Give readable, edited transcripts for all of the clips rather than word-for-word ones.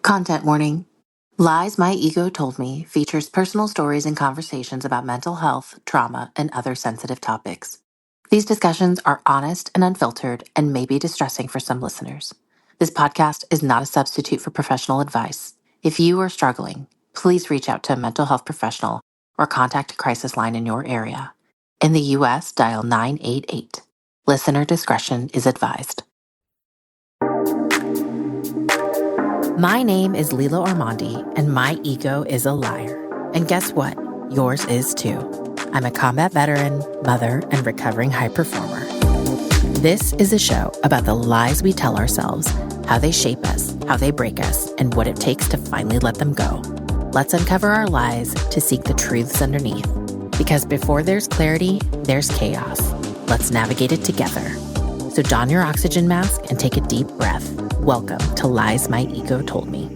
Content warning. Lies My Ego Told Me features personal stories and conversations about mental health, trauma, and other sensitive topics. These discussions are honest and unfiltered and may be distressing for some listeners. This podcast is not a substitute for professional advice. If you are struggling, please reach out to a mental health professional or contact a crisis line in your area. In the U.S., dial 988. Listener discretion is advised. My name is Lilo Armandi, and my ego is a liar. And guess what? Yours is too. I'm a combat veteran, mother, and recovering high performer. This is a show about the lies we tell ourselves, how they shape us, how they break us, and what it takes to finally let them go. Let's uncover our lies to seek the truths underneath. Because before there's clarity, there's chaos. Let's navigate it together. So don your oxygen mask and take a deep breath. Welcome to Lies My Ego Told Me.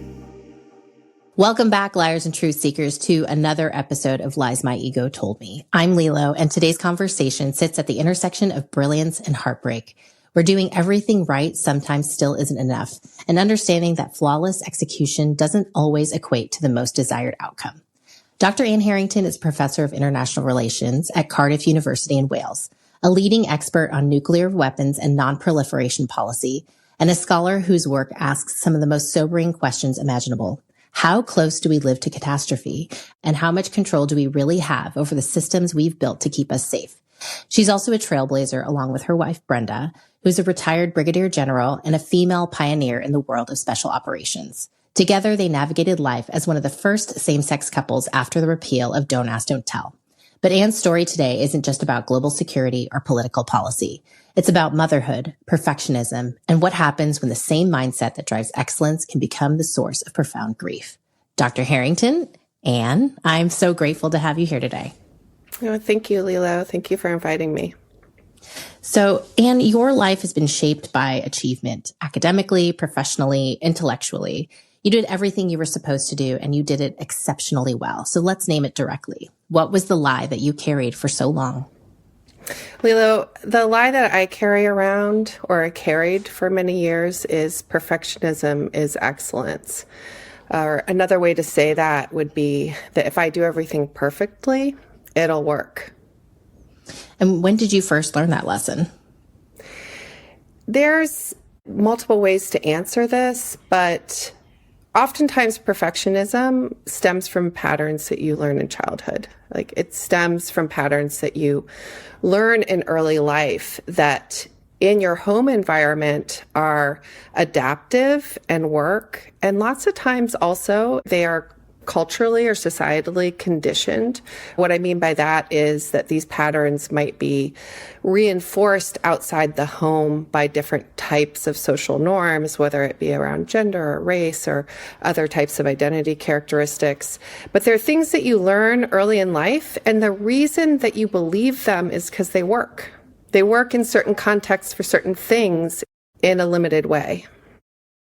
Welcome back, liars and truth seekers, to another episode of Lies My Ego Told Me. I'm Lilo, and today's conversation sits at the intersection of brilliance and heartbreak. Where doing everything right sometimes still isn't enough, and understanding that flawless execution doesn't always equate to the most desired outcome. Dr. Anne Harrington is professor of international relations at Cardiff University in Wales, a leading expert on nuclear weapons and non-proliferation policy, and a scholar whose work asks some of the most sobering questions imaginable. How close do we live to catastrophe? And how much control do we really have over the systems we've built to keep us safe? She's also a trailblazer along with her wife, Brenda, who's a retired brigadier general and a female pioneer in the world of special operations. Together, they navigated life as one of the first same-sex couples after the repeal of Don't Ask, Don't Tell. But Anne's story today isn't just about global security or political policy. It's about motherhood, perfectionism, and what happens when the same mindset that drives excellence can become the source of profound grief. Dr. Harrington, Anne, I'm so grateful to have you here today. Oh, thank you, Lilo. Thank you for inviting me. So, Anne, your life has been shaped by achievement, academically, professionally, intellectually. You did everything you were supposed to do, and you did it exceptionally well. So let's name it directly. What was the lie that you carried for so long? Lilo, the lie that I carry around, or I carried for many years, is perfectionism is excellence. Or another way to say that would be that if I do everything perfectly, it'll work. And when did you first learn that lesson? There's multiple ways to answer this, but oftentimes perfectionism stems from patterns that you learn in childhood. Like it stems from patterns that you learn in early life that in your home environment are adaptive and work. And lots of times also they are culturally or societally conditioned. What I mean by that is that these patterns might be reinforced outside the home by different types of social norms, whether it be around gender or race or other types of identity characteristics. But they're things that you learn early in life, and the reason that you believe them is because they work. They work in certain contexts for certain things in a limited way.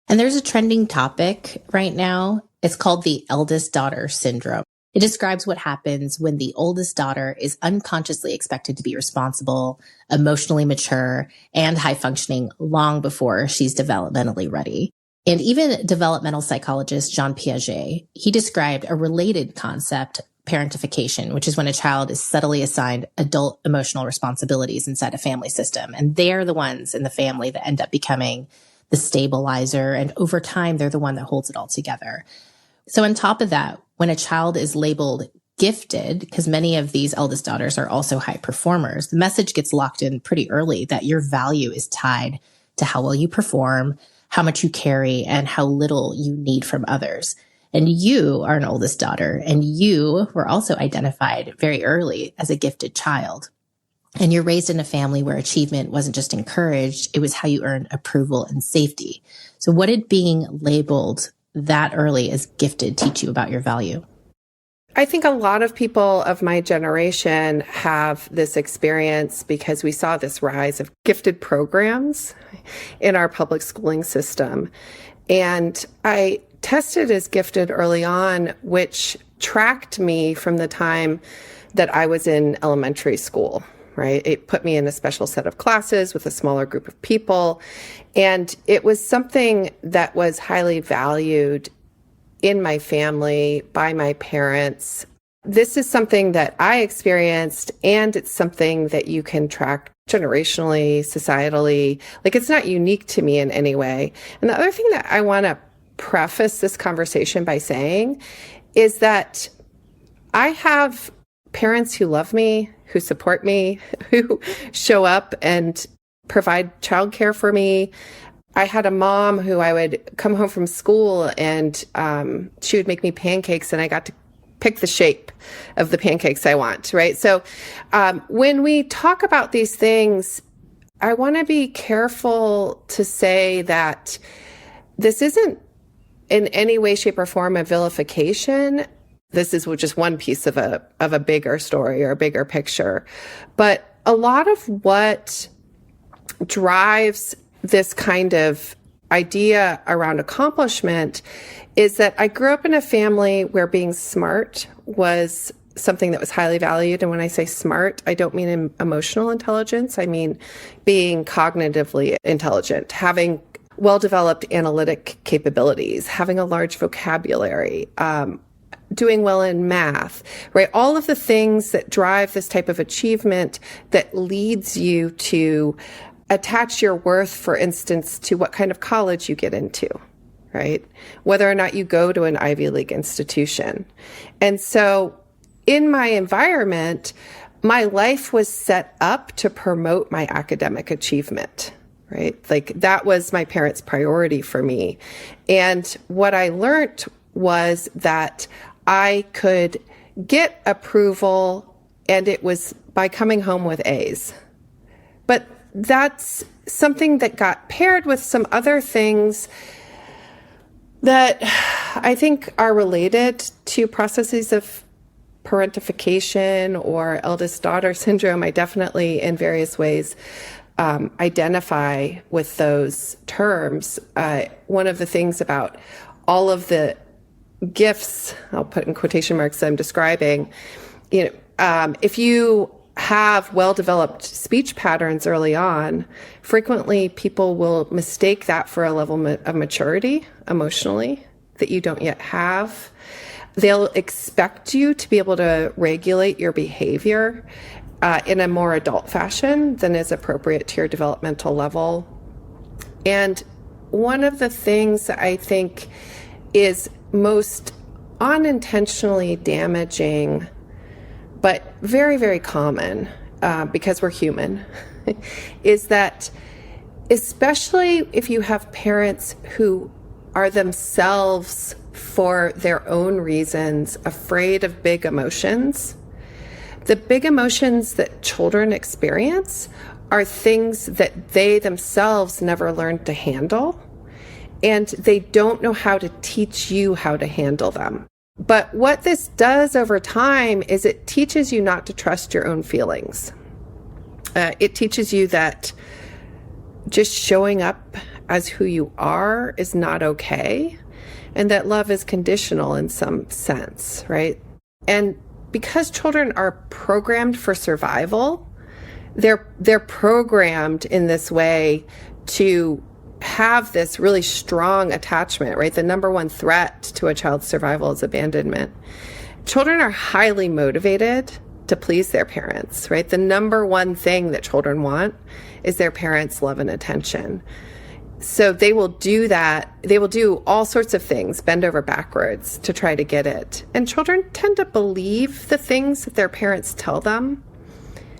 And there's a trending topic right now. It's called the eldest daughter syndrome. It describes what happens when the oldest daughter is unconsciously expected to be responsible, emotionally mature, and high functioning long before she's developmentally ready. And even developmental psychologist Jean Piaget, he described a related concept, parentification, which is when a child is subtly assigned adult emotional responsibilities inside a family system. And they're the ones in the family that end up becoming the stabilizer. And over time, they're the one that holds it all together. So on top of that, when a child is labeled gifted, because many of these eldest daughters are also high performers, the message gets locked in pretty early that your value is tied to how well you perform, how much you carry, and how little you need from others. And you are an oldest daughter, and you were also identified very early as a gifted child. And you're raised in a family where achievement wasn't just encouraged, it was how you earned approval and safety. So what did being labeled that early as gifted teach you about your value? I think a lot of people of my generation have this experience because we saw this rise of gifted programs in our public schooling system. And I tested as gifted early on, which tracked me from the time that I was in elementary school. Right? It put me in a special set of classes with a smaller group of people. And it was something that was highly valued in my family by my parents. This is something that I experienced, and it's something that you can track generationally, societally. Like, it's not unique to me in any way. And the other thing that I want to preface this conversation by saying is that I have parents who love me, who support me, who show up and provide childcare for me. I had a mom who I would come home from school and she would make me pancakes, and I got to pick the shape of the pancakes I want, right? So when we talk about these things, I want to be careful to say that this isn't in any way, shape, or form a vilification. This is just one piece of a bigger story or a bigger picture. But a lot of what drives this kind of idea around accomplishment is that I grew up in a family where being smart was something that was highly valued. And when I say smart, I don't mean emotional intelligence. I mean being cognitively intelligent, having well-developed analytic capabilities, having a large vocabulary, doing well in math, right? All of the things that drive this type of achievement that leads you to attach your worth, for instance, to what kind of college you get into, right? Whether or not you go to an Ivy League institution. And so in my environment, my life was set up to promote my academic achievement, right? Like, that was my parents' priority for me. And what I learned was that I could get approval, and it was by coming home with A's. But that's something that got paired with some other things that I think are related to processes of parentification or eldest daughter syndrome. I definitely, in various ways, identify with those terms. One of the things about all of the gifts, I'll put in quotation marks, I'm describing, if you have well-developed speech patterns early on, frequently people will mistake that for a level of maturity emotionally that you don't yet have. They'll expect you to be able to regulate your behavior in a more adult fashion than is appropriate to your developmental level. And one of the things that I think is most unintentionally damaging, but very, very common, because we're human, is that especially if you have parents who are themselves, for their own reasons, afraid of big emotions, the big emotions that children experience are things that they themselves never learned to handle, and they don't know how to teach you how to handle them. But what this does over time is it teaches you not to trust your own feelings. It teaches you that just showing up as who you are is not okay, and that love is conditional in some sense, right? And because children are programmed for survival, they're programmed in this way to have this really strong attachment, right? The number one threat to a child's survival is abandonment. Children are highly motivated to please their parents, right? The number one thing that children want is their parents' love and attention. So they will do that. They will do all sorts of things, bend over backwards to try to get it. And children tend to believe the things that their parents tell them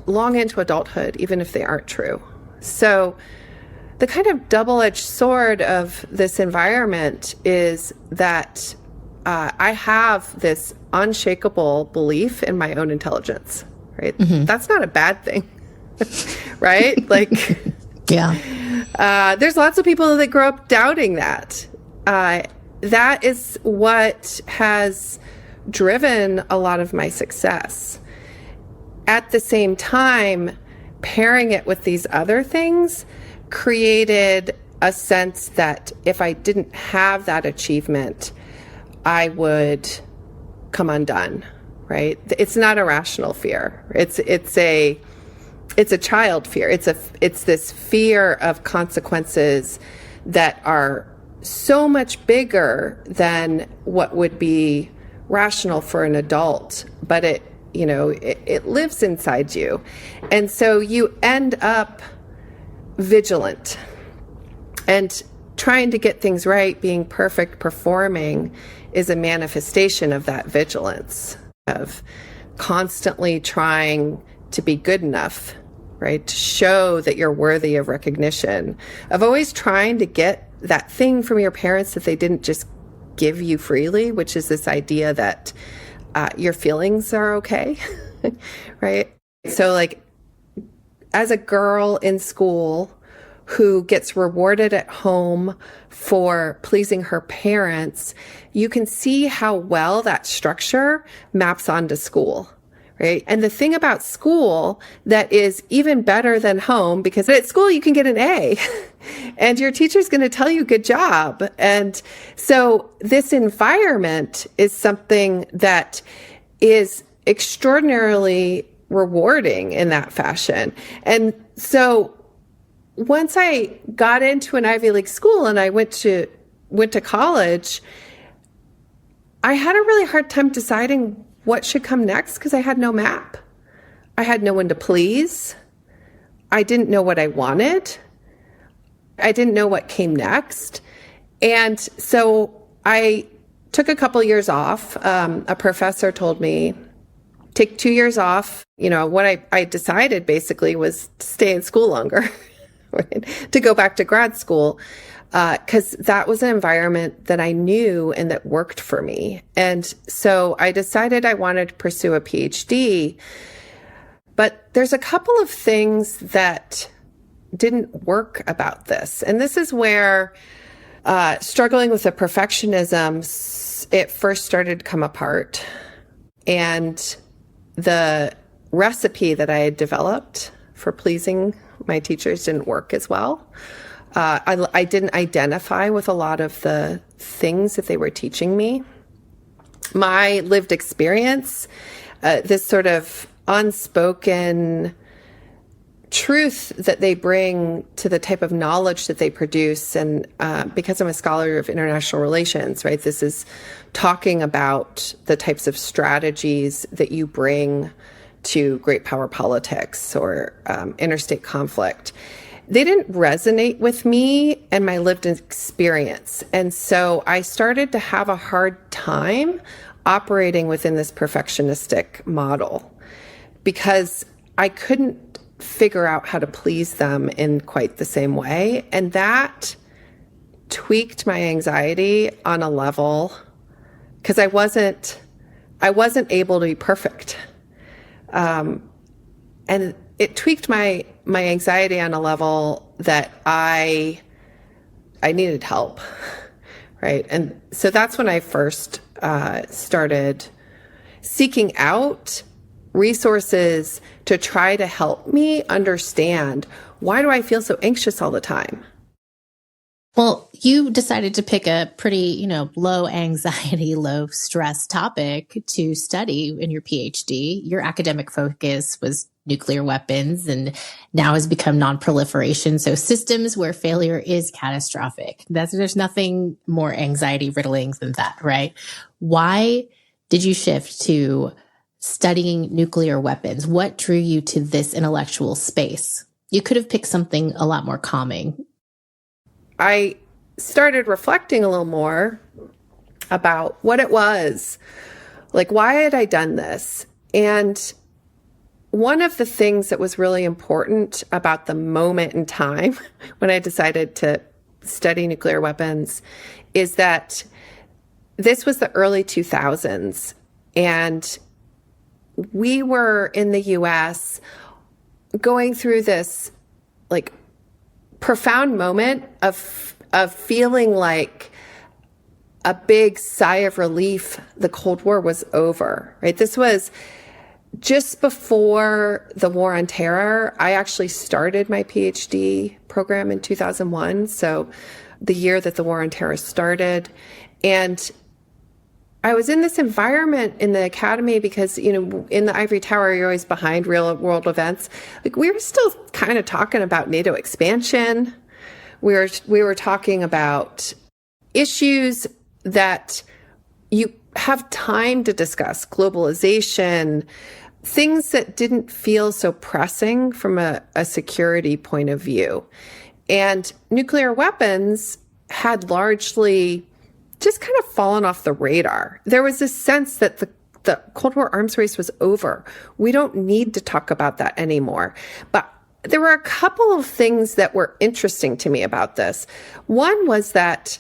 long into adulthood, even if they aren't true. So the kind of double-edged sword of this environment is that I have this unshakable belief in my own intelligence, right? Mm-hmm. That's not a bad thing, right? Like, yeah. There's lots of people that grow up doubting that. That is what has driven a lot of my success. At the same time, pairing it with these other things created a sense that if I didn't have that achievement, I would come undone, right? It's not a rational fear. It's a child fear. It's this fear of consequences that are so much bigger than what would be rational for an adult, but it lives inside you. And so you end up vigilant and trying to get things right, being perfect, performing is a manifestation of that vigilance, of constantly trying to be good enough, right? To show that you're worthy of recognition, of always trying to get that thing from your parents that they didn't just give you freely, which is this idea that your feelings are okay, right? So like as a girl in school who gets rewarded at home for pleasing her parents, you can see how well that structure maps onto school, right? And the thing about school that is even better than home, because at school you can get an A and your teacher's going to tell you good job. And so this environment is something that is extraordinarily rewarding in that fashion. And so once I got into an Ivy League school and I went to college, I had a really hard time deciding what should come next because I had no map. I had no one to please. I didn't know what I wanted. I didn't know what came next. And so I took a couple years off. A professor told me, take 2 years off. What I decided basically was to stay in school longer. Right? To go back to grad school, because that was an environment that I knew and that worked for me. And so I decided I wanted to pursue a PhD. But there's a couple of things that didn't work about this. And this is where struggling with the perfectionism, it first started to come apart. And the recipe that I had developed for pleasing my teachers didn't work as well. I didn't identify with a lot of the things that they were teaching me. My lived experience, this sort of unspoken truth that they bring to the type of knowledge that they produce. And because I'm a scholar of international relations, right, this is talking about the types of strategies that you bring to great power politics or interstate conflict. They didn't resonate with me and my lived experience. And so I started to have a hard time operating within this perfectionistic model because I couldn't figure out how to please them in quite the same way. And that tweaked my anxiety on a level because I wasn't able to be perfect. And it tweaked my anxiety on a level that I needed help, right? And so that's when I first started seeking out resources to try to help me understand, why do I feel so anxious all the time? Well, you decided to pick a pretty, low anxiety, low stress topic to study in your PhD. Your academic focus was nuclear weapons and now has become non-proliferation. So systems where failure is catastrophic. There's nothing more anxiety riddling than that, right? Why did you shift to studying nuclear weapons? What drew you to this intellectual space? You could have picked something a lot more calming. I started reflecting a little more about what it was, like why had I done this? And one of the things that was really important about the moment in time when I decided to study nuclear weapons is that this was the early 2000s, and we were in the US going through this like profound moment of feeling like a big sigh of relief. The Cold War was over, right? This was just before the War on Terror. I actually started my PhD program in 2001. So the year that the War on Terror started. And I was in this environment in the academy because, in the ivory tower, you're always behind real world events. Like we were still kind of talking about NATO expansion. We were talking about issues that you have time to discuss, globalization, things that didn't feel so pressing from a security point of view. And nuclear weapons had largely just kind of fallen off the radar. There was this sense that the Cold War arms race was over. We don't need to talk about that anymore. But there were a couple of things that were interesting to me about this. One was that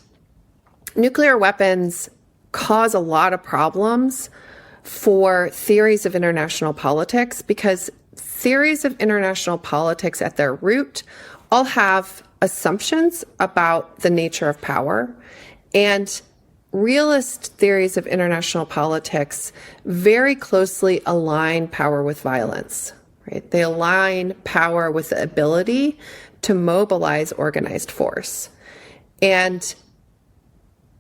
nuclear weapons cause a lot of problems for theories of international politics, because theories of international politics at their root all have assumptions about the nature of power. And realist theories of international politics very closely align power with violence, right? They align power with the ability to mobilize organized force. And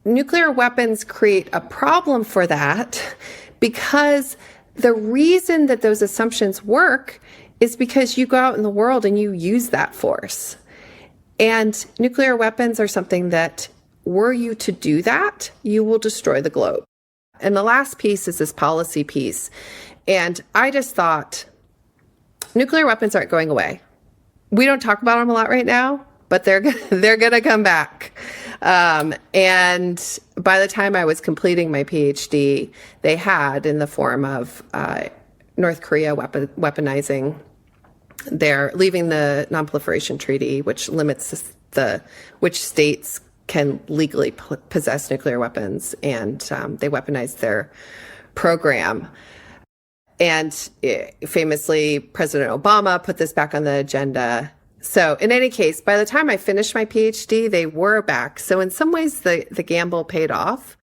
nuclear weapons create a problem for that, because the reason that those assumptions work is because you go out in the world and you use that force. And nuclear weapons are something that, were you to do that, you will destroy the globe. And the last piece is this policy piece. And I just thought, nuclear weapons aren't going away. We don't talk about them a lot right now, but they're going to come back. And by the time I was completing my PhD, they had, in the form of North Korea weaponizing leaving the Non-Proliferation Treaty, which limits which states can legally possess nuclear weapons, and they weaponized their program. And famously, President Obama put this back on the agenda. So in any case, by the time I finished my PhD, they were back. So in some ways, the gamble paid off.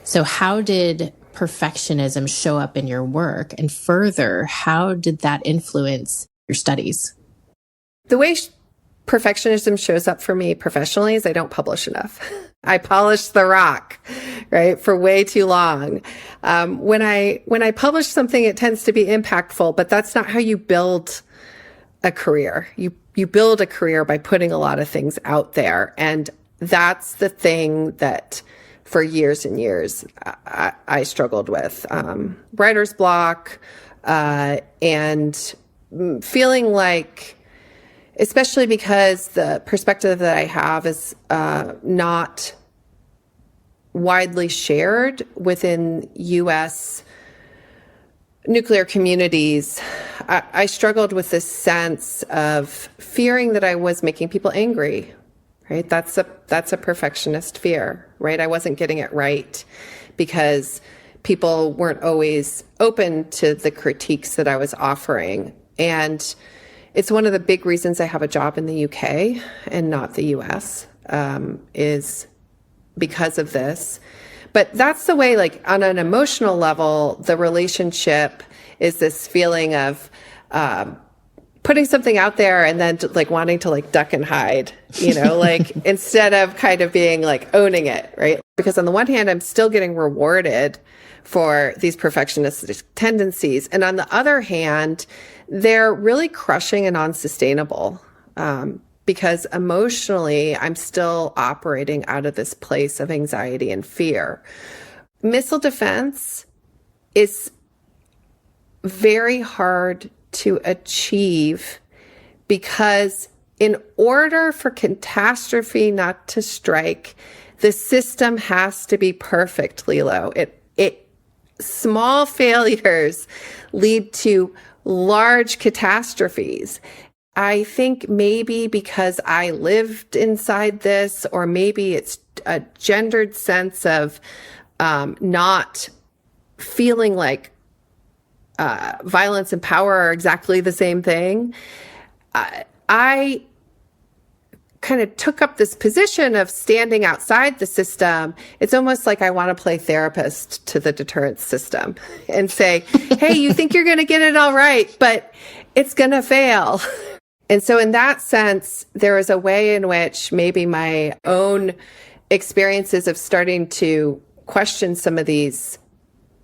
So how did perfectionism show up in your work? And further, how did that influence your studies? The way perfectionism shows up for me professionally is I don't publish enough. I polish the rock, right, for way too long. When I publish something, it tends to be impactful, but that's not how you build a career. You build a career by putting a lot of things out there. And that's the thing that for years and years I struggled with. Writer's block, and feeling like, especially because the perspective that I have is not widely shared within U.S. nuclear communities, I struggled with this sense of fearing that I was making people angry, right? That's a perfectionist fear, right? I wasn't getting it right because people weren't always open to the critiques that I was offering. And it's one of the big reasons I have a job in the UK and not the US, is because of this. But that's the way, like, on an emotional level, the relationship is this feeling of putting something out there and then like wanting to like duck and hide, like instead of kind of being like owning it, right? Because on the one hand, I'm still getting rewarded for these perfectionistic tendencies. And on the other hand, they're really crushing and unsustainable. Because emotionally, I'm still operating out of this place of anxiety and fear. Missile defense is very hard to achieve because in order for catastrophe not to strike, the system has to be perfect, Lilo. Small failures lead to large catastrophes. I think maybe because I lived inside this, or maybe it's a gendered sense of not feeling like violence and power are exactly the same thing. I kind of took up this position of standing outside the system. It's almost like I want to play therapist to the deterrence system and say, hey, you think you're going to get it all right, but it's going to fail. And so in that sense, there is a way in which maybe my own experiences of starting to question some of these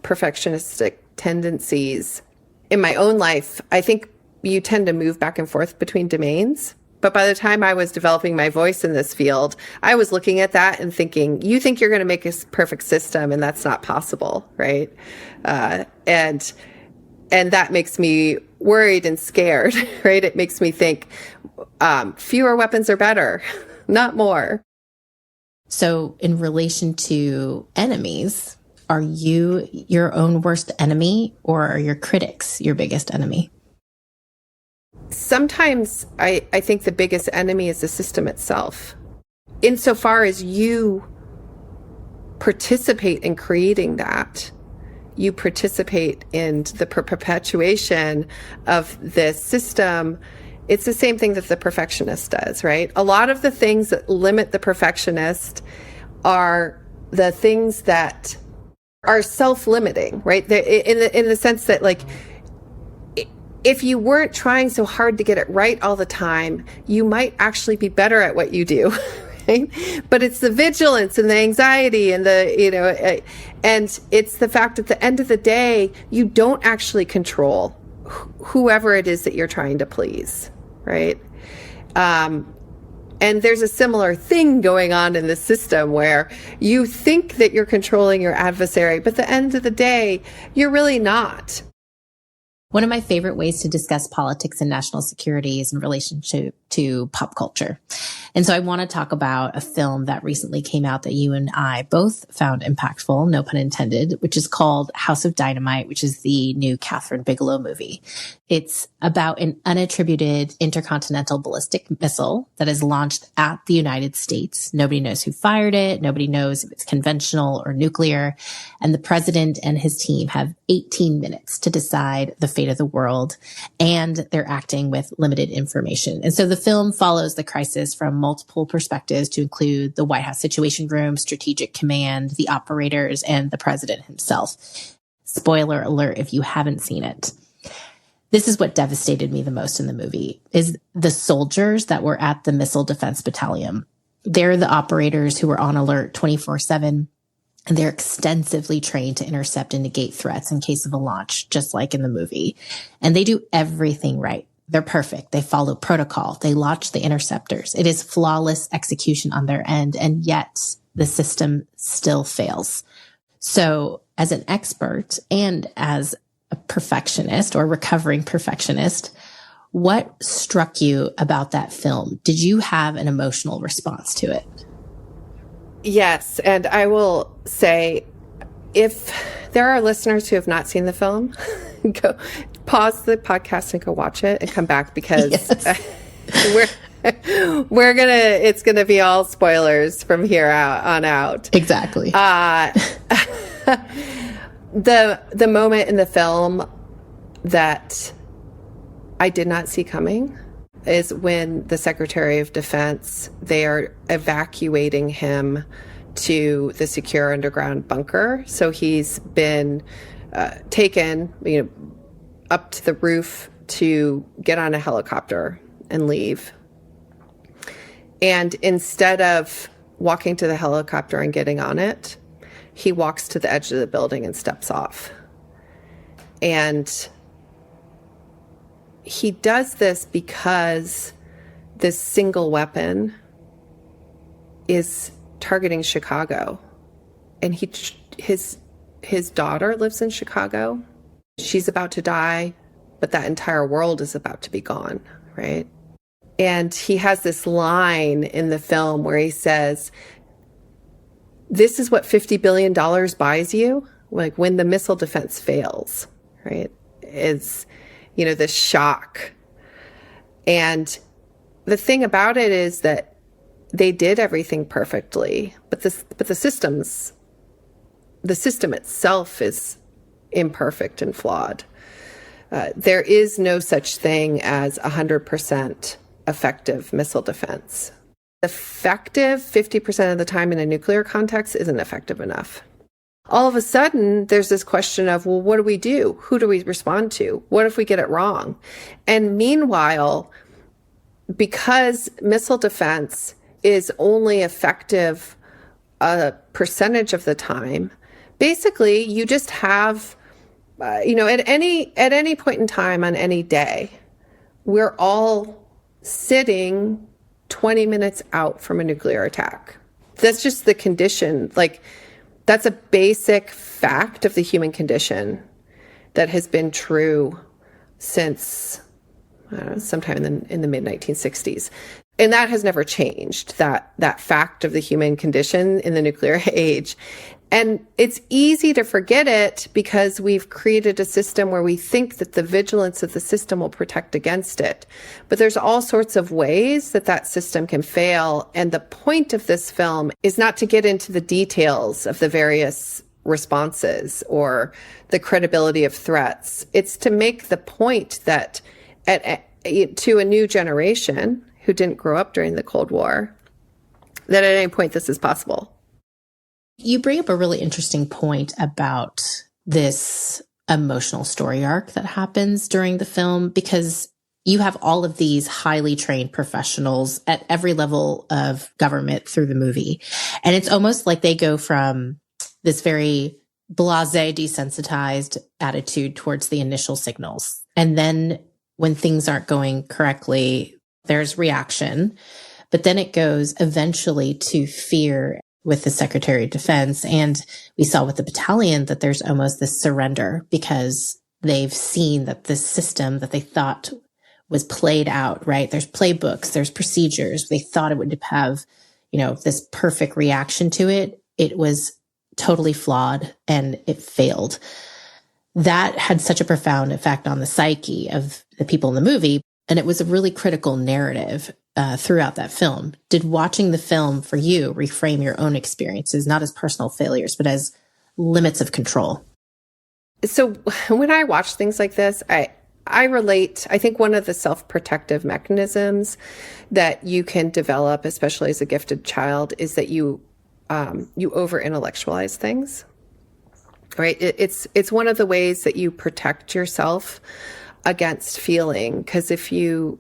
perfectionistic tendencies in my own life, I think you tend to move back and forth between domains. But by the time I was developing my voice in this field, I was looking at that and thinking, you think you're going to make a perfect system, and that's not possible, right? And that makes me worried and scared, right? It makes me think fewer weapons are better, not more. So in relation to enemies, are you your own worst enemy, or are your critics your biggest enemy? Sometimes I think the biggest enemy is the system itself. Insofar as you participate in creating that, you participate in the perpetuation of this system. It's the same thing that the perfectionist does, right? A lot of the things that limit the perfectionist are the things that are self-limiting, right? In the sense that, like, if you weren't trying so hard to get it right all the time, you might actually be better at what you do, right? But it's the vigilance and the anxiety and and it's the fact at the end of the day, you don't actually control whoever it is that you're trying to please, right? And there's a similar thing going on in the system where you think that you're controlling your adversary, but at the end of the day, you're really not. One of my favorite ways to discuss politics and national security is in relation to pop culture. And so I want to talk about a film that recently came out that you and I both found impactful, no pun intended, which is called House of Dynamite, which is the new Catherine Bigelow movie. It's about an unattributed intercontinental ballistic missile that is launched at the United States. Nobody knows who fired it. Nobody knows if it's conventional or nuclear. And the president and his team have 18 minutes to decide the fate of the world, and they're acting with limited information. And so the film follows the crisis from multiple perspectives to include the White House Situation Room, Strategic Command, the operators, and the president himself. Spoiler alert if you haven't seen it. This is what devastated me the most in the movie, is the soldiers that were at the Missile Defense Battalion. They're the operators who are on alert 24/7. And they're extensively trained to intercept and negate threats in case of a launch, just like in the movie. And they do everything right. They're perfect. They follow protocol. They launch the interceptors. It is flawless execution on their end. And yet the system still fails. So as an expert and as a perfectionist or recovering perfectionist, what struck you about that film? Did you have an emotional response to it? Yes, and I will say, if there are listeners who have not seen the film, go pause the podcast and go watch it and come back, because it's gonna be all spoilers from here on out. Exactly. The moment in the film that I did not see coming is when the Secretary of Defense, they are evacuating him to the secure underground bunker. So he's been taken, up to the roof to get on a helicopter and leave. And instead of walking to the helicopter and getting on it, he walks to the edge of the building and steps off. And he does this because this single weapon is targeting Chicago. And his daughter lives in Chicago. She's about to die, but that entire world is about to be gone, right? And he has this line in the film where he says, this is what $50 billion buys you, like when the missile defense fails, right? It's, the shock. And the thing about it is that they did everything perfectly, but the system itself is imperfect and flawed. There is no such thing as 100% effective missile defense. Effective 50% of the time in a nuclear context isn't effective enough. All of a sudden, there's this question of, well, what do we do? Who do we respond to? What if we get it wrong? And meanwhile, because missile defense is only effective a percentage of the time, basically you just have, at any point in time on any day, we're all sitting 20 minutes out from a nuclear attack. That's just the condition. Like, that's a basic fact of the human condition that has been true since sometime in the mid 1960s. And that has never changed, that fact of the human condition in the nuclear age. And it's easy to forget it because we've created a system where we think that the vigilance of the system will protect against it. But there's all sorts of ways that that system can fail. And the point of this film is not to get into the details of the various responses or the credibility of threats. It's to make the point that to a new generation who didn't grow up during the Cold War, that at any point this is possible. You bring up a really interesting point about this emotional story arc that happens during the film, because you have all of these highly trained professionals at every level of government through the movie. And it's almost like they go from this very blasé, desensitized attitude towards the initial signals. And then when things aren't going correctly, there's reaction. But then it goes eventually to fear with the Secretary of Defense. And we saw with the battalion that there's almost this surrender because they've seen that this system that they thought was played out, right? There's playbooks, there's procedures. They thought it would have, this perfect reaction to it. It was totally flawed and it failed. That had such a profound effect on the psyche of the people in the movie. And it was a really critical narrative throughout that film. Did watching the film for you reframe your own experiences, not as personal failures, but as limits of control? So when I watch things like this, I relate. I think one of the self-protective mechanisms that you can develop, especially as a gifted child, is that you over-intellectualize things, right? It's one of the ways that you protect yourself against feeling. Because if you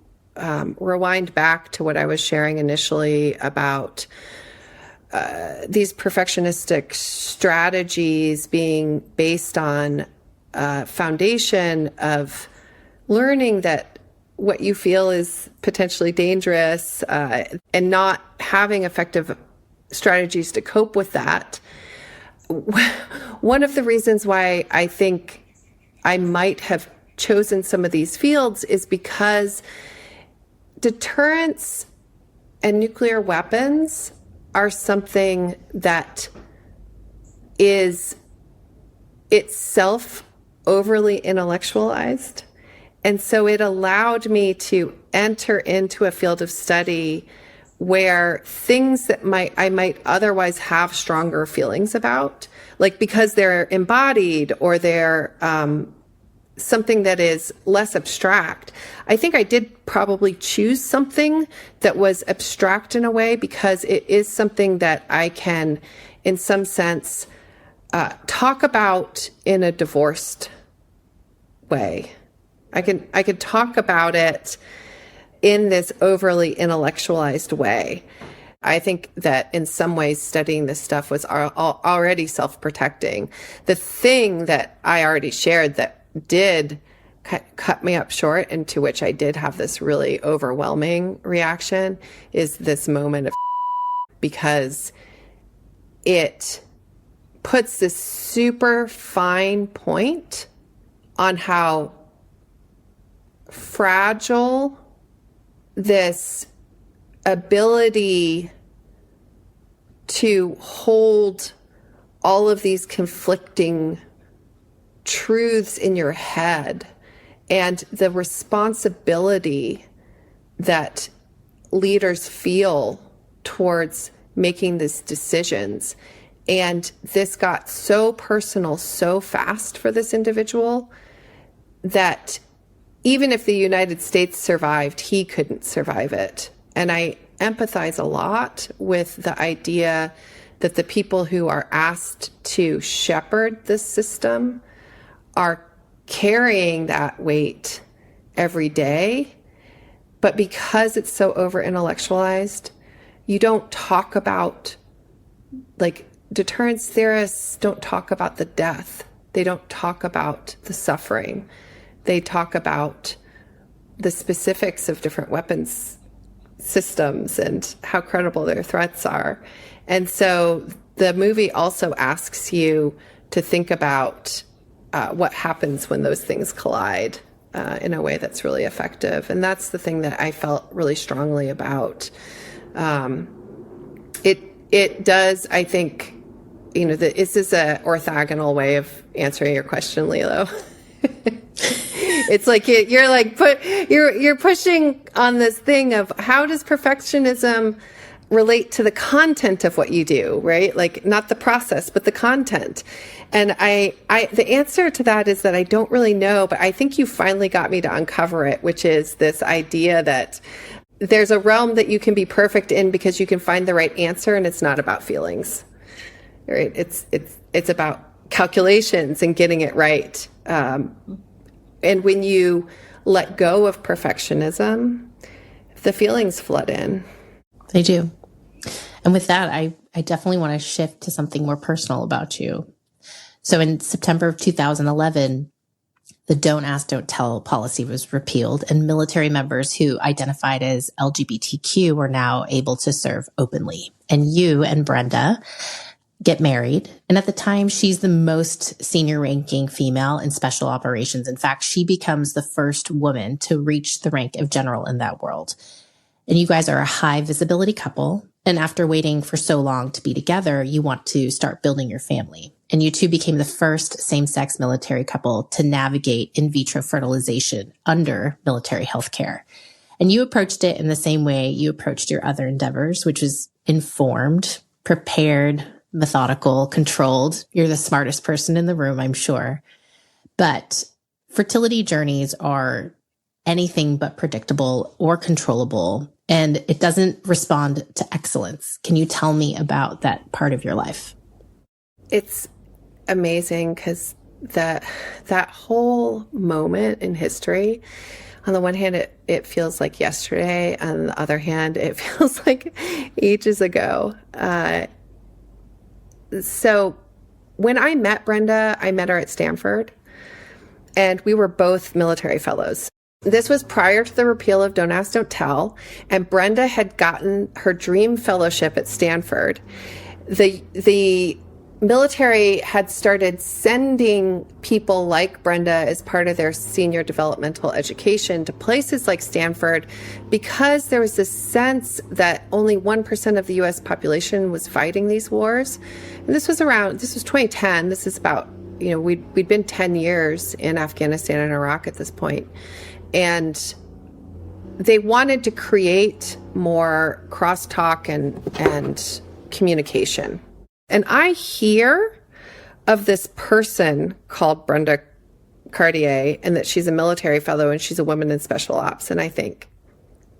rewind back to what I was sharing initially about these perfectionistic strategies being based on a foundation of learning that what you feel is potentially dangerous and not having effective strategies to cope with that. One of the reasons why I think I might have chosen some of these fields is because deterrence and nuclear weapons are something that is itself overly intellectualized. And so it allowed me to enter into a field of study where things that I might otherwise have stronger feelings about, like because they're embodied or they're something that is less abstract. I think I did probably choose something that was abstract in a way because it is something that I can, in some sense, talk about in a divorced way. I could talk about it in this overly intellectualized way. I think that in some ways studying this stuff was already self-protecting. The thing that I already shared that did cut me up short and to which I did have this really overwhelming reaction is this moment of because it puts this super fine point on how fragile this ability to hold all of these conflicting truths in your head and the responsibility that leaders feel towards making these decisions. And this got so personal so fast for this individual that even if the United States survived, he couldn't survive it. And I empathize a lot with the idea that the people who are asked to shepherd this system are carrying that weight every day. But because it's so over-intellectualized, you don't talk about, like, deterrence theorists don't talk about the death. They don't talk about the suffering. They talk about the specifics of different weapons systems and how credible their threats are. And so the movie also asks you to think about what happens when those things collide in a way that's really effective. And that's the thing that I felt really strongly about. It does, I think, is this a orthogonal way of answering your question, Lilo? It's like you're pushing on this thing of how does perfectionism relate to the content of what you do, right? Like not the process, but the content. And the answer to that is that I don't really know, but I think you finally got me to uncover it, which is this idea that there's a realm that you can be perfect in because you can find the right answer, and it's not about feelings, right? It's about calculations and getting it right. And when you let go of perfectionism, the feelings flood in. They do. And with that, I definitely want to shift to something more personal about you. So in September of 2011, the Don't Ask, Don't Tell policy was repealed, and military members who identified as LGBTQ were now able to serve openly. And you and Brenda get married. And at the time, she's the most senior ranking female in special operations. In fact, she becomes the first woman to reach the rank of general in that world. And you guys are a high visibility couple. And after waiting for so long to be together, you want to start building your family. And you two became the first same-sex military couple to navigate in vitro fertilization under military healthcare. And you approached it in the same way you approached your other endeavors, which is informed, prepared, methodical, controlled. You're the smartest person in the room, I'm sure. But fertility journeys are anything but predictable or controllable, and it doesn't respond to excellence. Can you tell me about that part of your life? It's amazing because that whole moment in history, on the one hand, it feels like yesterday. On the other hand, it feels like ages ago. So when I met Brenda, I met her at Stanford, and we were both military fellows. This was prior to the repeal of Don't Ask, Don't Tell, and Brenda had gotten her dream fellowship at Stanford. The military had started sending people like Brenda as part of their senior developmental education to places like Stanford because there was this sense that only 1% of the U.S. population was fighting these wars. And this was 2010. This is about, we'd been 10 years in Afghanistan and Iraq at this point. And they wanted to create more crosstalk and communication. And I hear of this person called Brenda Cartier, and that she's a military fellow and she's a woman in special ops. And I think,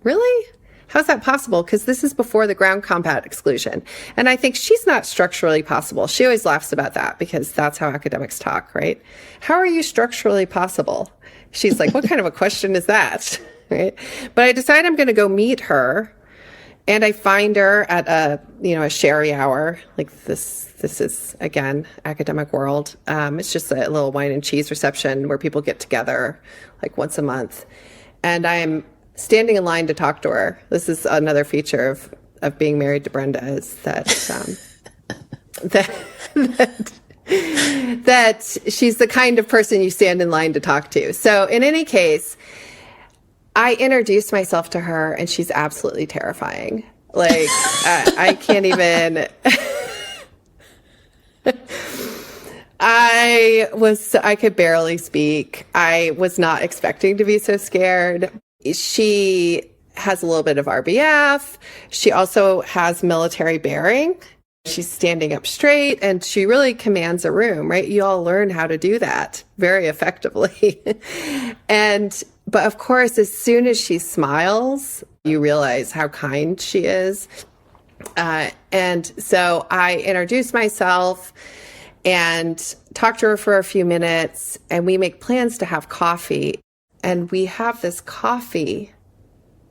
really? How's that possible? Because this is before the ground combat exclusion. And I think she's not structurally possible. She always laughs about that because that's how academics talk, right? How are you structurally possible? She's like, what kind of a question is that? Right? But I decide I'm going to go meet her. And I find her at a sherry hour. Like this is, again, academic world. It's just a little wine and cheese reception where people get together like once a month. And I'm standing in line to talk to her. This is another feature of being married to Brenda, is that that she's the kind of person you stand in line to talk to. So in any case, I introduced myself to her, and she's absolutely terrifying. Like, I can't even... I could barely speak. I was not expecting to be so scared. She has a little bit of RBF. She also has military bearing. She's standing up straight, and she really commands a room, right? You all learn how to do that very effectively. But of course, as soon as she smiles, you realize how kind she is. And so I introduce myself and talk to her for a few minutes, and we make plans to have coffee. And we have this coffee.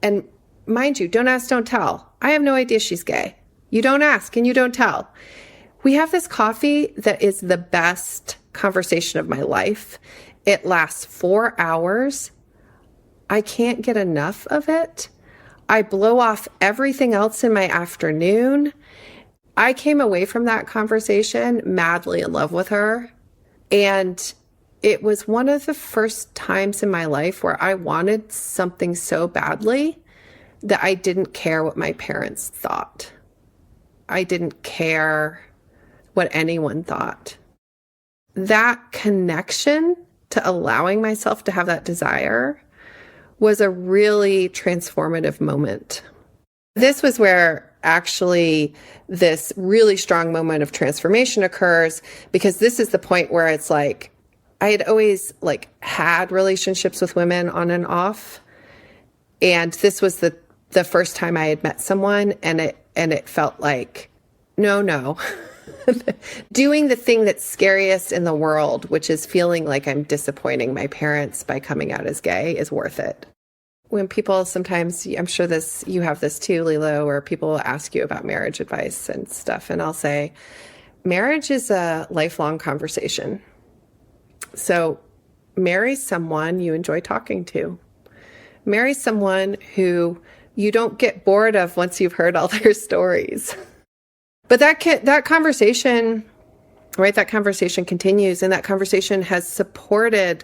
And mind you, don't ask, don't tell. I have no idea she's gay. You don't ask and you don't tell. We have this coffee that is the best conversation of my life. It lasts 4 hours. I can't get enough of it. I blow off everything else in my afternoon. I came away from that conversation madly in love with her. And it was one of the first times in my life where I wanted something so badly that I didn't care what my parents thought. I didn't care what anyone thought. That connection to allowing myself to have that desire was a really transformative moment. This was where actually this really strong moment of transformation occurs, because this is the point where it's like, I had always had relationships with women on and off. And this was the first time I had met someone, and it felt like, no. Doing the thing that's scariest in the world, which is feeling like I'm disappointing my parents by coming out as gay, is worth it. When people sometimes, I'm sure you have this too, Lilo, where people will ask you about marriage advice and stuff, and I'll say, marriage is a lifelong conversation. So marry someone you enjoy talking to. Marry someone who you don't get bored of once you've heard all their stories. But that conversation, right? That conversation continues, and that conversation has supported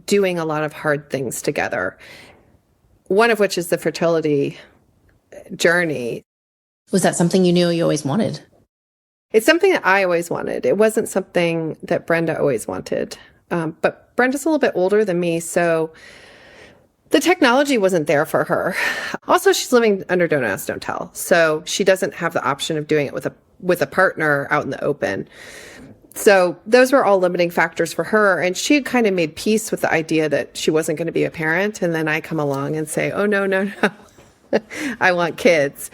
doing a lot of hard things together. One of which is the fertility journey. Was that something you knew you always wanted? It's something that I always wanted. It wasn't something that Brenda always wanted. But Brenda's a little bit older than me, so the technology wasn't there for her. Also, she's living under Don't Ask, Don't Tell. So she doesn't have the option of doing it with a partner out in the open. So those were all limiting factors for her. And she had kind of made peace with the idea that she wasn't going to be a parent. And then I come along and say, oh, no. I want kids.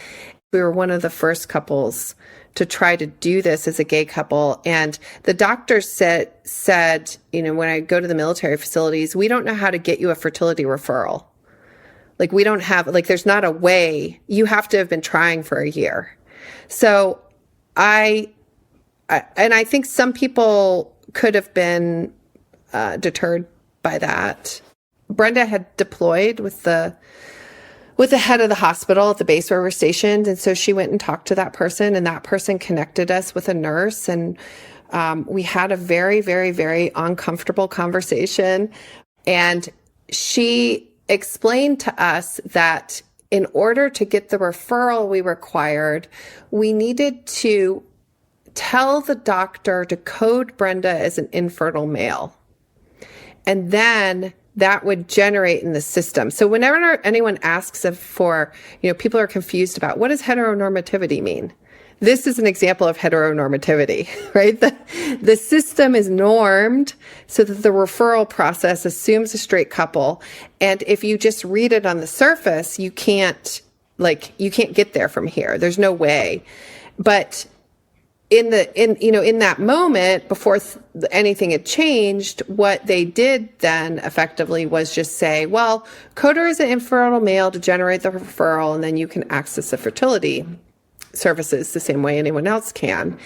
We were one of the first couples to try to do this as a gay couple. And the doctor said, when I go to the military facilities, we don't know how to get you a fertility referral. We don't have, there's not a way. You have to have been trying for a year. So I think some people could have been deterred by that. Brenda had deployed with the head of the hospital at the base where we're stationed. And so she went and talked to that person, and that person connected us with a nurse. And we had a very, very, very uncomfortable conversation. And she explained to us that in order to get the referral we required, we needed to tell the doctor to code Brenda as an infertile male. And then that would generate in the system. So whenever anyone asks people are confused about what does heteronormativity mean? This is an example of heteronormativity, right? The system is normed so that the referral process assumes a straight couple. And if you just read it on the surface, you can't get there from here. There's no way. But in that moment, before anything had changed, what they did then effectively was just say, well, code her as an infertile male to generate the referral, and then you can access the fertility services the same way anyone else can.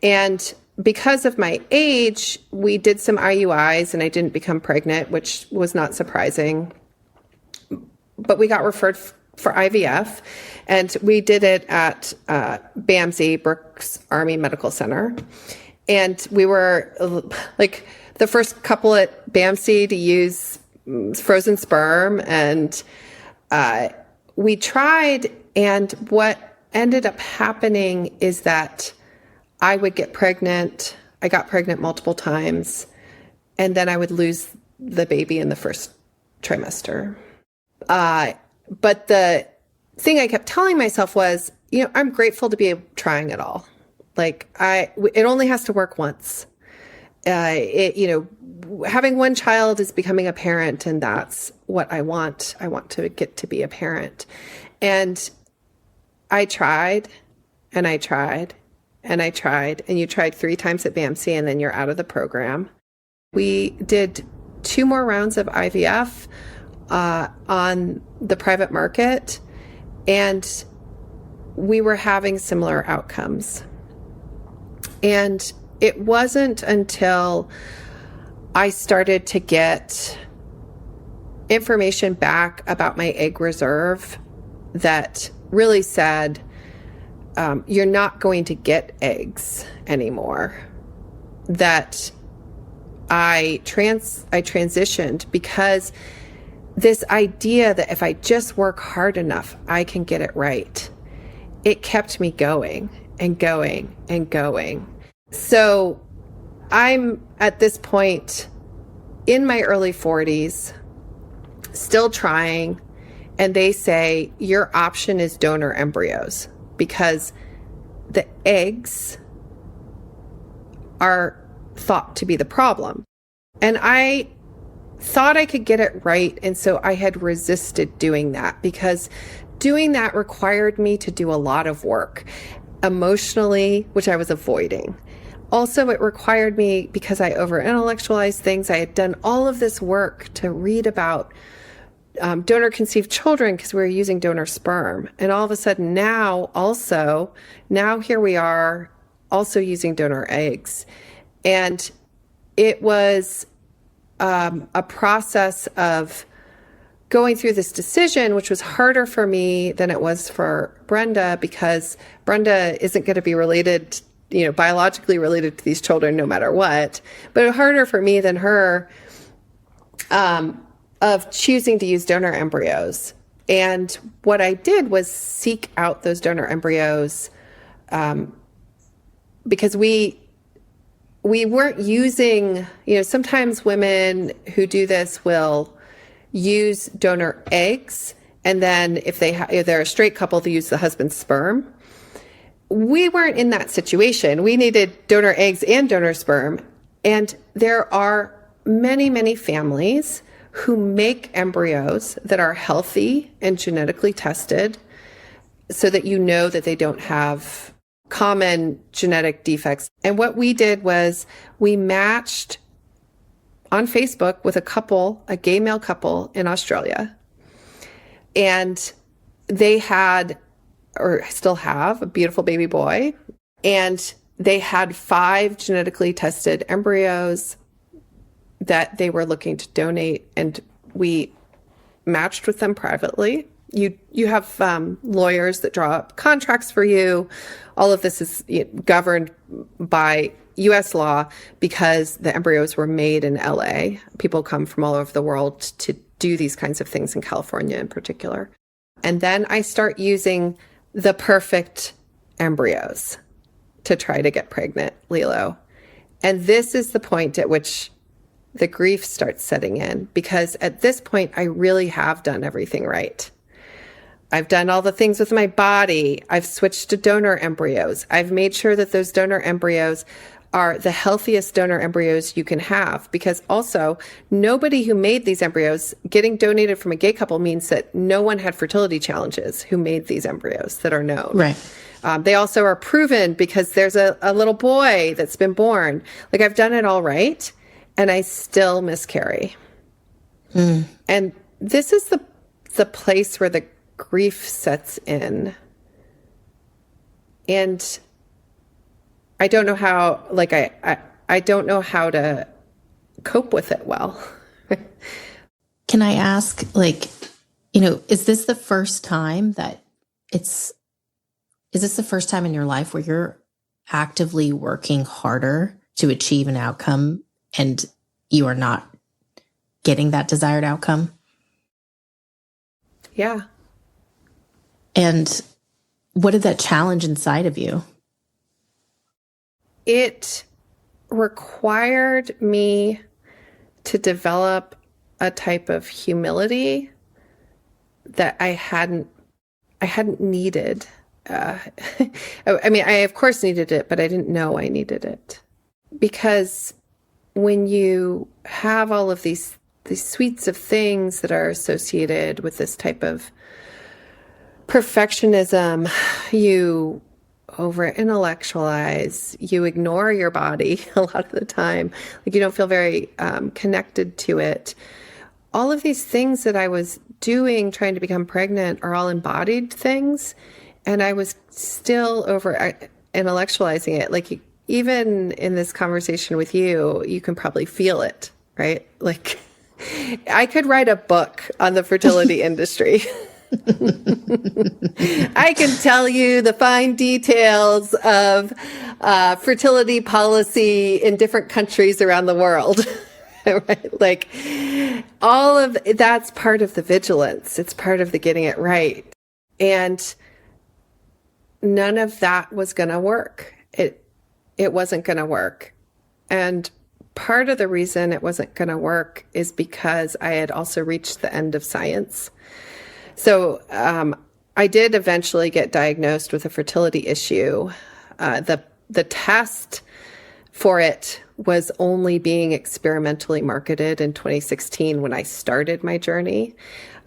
And because of my age, we did some IUIs, and I didn't become pregnant, which was not surprising. But we got referred for IVF, and we did it at BAMC, Brooks Army Medical Center. And we were the first couple at BAMC to use frozen sperm. And we tried, and what ended up happening is that I would get pregnant. I got pregnant multiple times, and then I would lose the baby in the first trimester. But the thing I kept telling myself was, I'm grateful to be trying it all. It only has to work once. Having one child is becoming a parent, and that's what I want. I want to get to be a parent. And I tried, and I tried, and I tried, and you tried 3 times at BAMC, and then you're out of the program. We did 2 more rounds of IVF on the private market, and we were having similar outcomes. And it wasn't until I started to get information back about my egg reserve that really said, you're not going to get eggs anymore. That I transitioned because this idea that if I just work hard enough, I can get it right. It kept me going and going and going. So I'm at this point in my early 40s, still trying, and they say your option is donor embryos because the eggs are thought to be the problem. And I thought I could get it right, and so I had resisted doing that because doing that required me to do a lot of work emotionally, which I was avoiding. Also, it required me, because I over-intellectualized things, I had done all of this work to read about donor-conceived children because we were using donor sperm. And all of a sudden now here we are also using donor eggs. And it was a process of going through this decision, which was harder for me than it was for Brenda, because Brenda isn't going to be related, biologically related to these children no matter what, but harder for me than her of choosing to use donor embryos. And what I did was seek out those donor embryos because we weren't using, sometimes women who do this will use donor eggs, and then if they're a straight couple, they use the husband's sperm. We weren't in that situation. We needed donor eggs and donor sperm. And there are many, many families who make embryos that are healthy and genetically tested so that you know that they don't have common genetic defects. And what we did was we matched on Facebook with a gay male couple in Australia. And they had, or still have, a beautiful baby boy. And they had 5 genetically tested embryos that they were looking to donate. And we matched with them privately. You have lawyers that draw up contracts for you. All of this is governed by U.S. law because the embryos were made in L.A. People come from all over the world to do these kinds of things in California in particular. And then I start using the perfect embryos to try to get pregnant, Lilo. And this is the point at which the grief starts setting in, because at this point, I really have done everything right. I've done all the things with my body. I've switched to donor embryos. I've made sure that those donor embryos are the healthiest donor embryos you can have, because also nobody who made these embryos, getting donated from a gay couple means that no one had fertility challenges who made these embryos that are known. Right. They also are proven because there's a little boy that's been born. Like, I've done it all right, and I still miscarry. And this is the place where the grief sets in. And I don't know how, I don't know how to cope with it well. Can I ask, is this the first time in your life where you're actively working harder to achieve an outcome and you are not getting that desired outcome? Yeah. And what did that challenge inside of you? It required me to develop a type of humility that I hadn't needed. I of course needed it, but I didn't know I needed it. Because when you have all of these suites of things that are associated with this type of perfectionism, you over-intellectualize, you ignore your body a lot of the time. You don't feel very connected to it. All of these things that I was doing, trying to become pregnant, are all embodied things. And I was still over-intellectualizing it. Even in this conversation with you, you can probably feel it, right? I could write a book on the fertility industry. I can tell you the fine details of fertility policy in different countries around the world. Right? Like, all of that's part of the vigilance. It's part of the getting it right. And none of that was going to work. It wasn't going to work. And part of the reason it wasn't going to work is because I had also reached the end of science. So I did eventually get diagnosed with a fertility issue. The test for it was only being experimentally marketed in 2016 when I started my journey.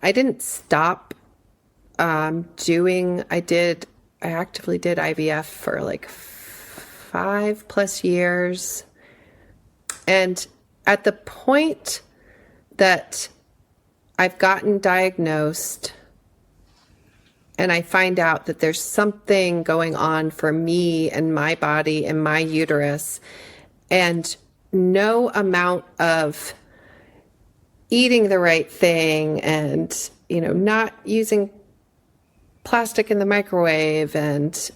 I didn't stop I actively did IVF for like 5+ years. And at the point that I've gotten diagnosed and I find out that there's something going on for me and my body and my uterus, and no amount of eating the right thing and, not using plastic in the microwave and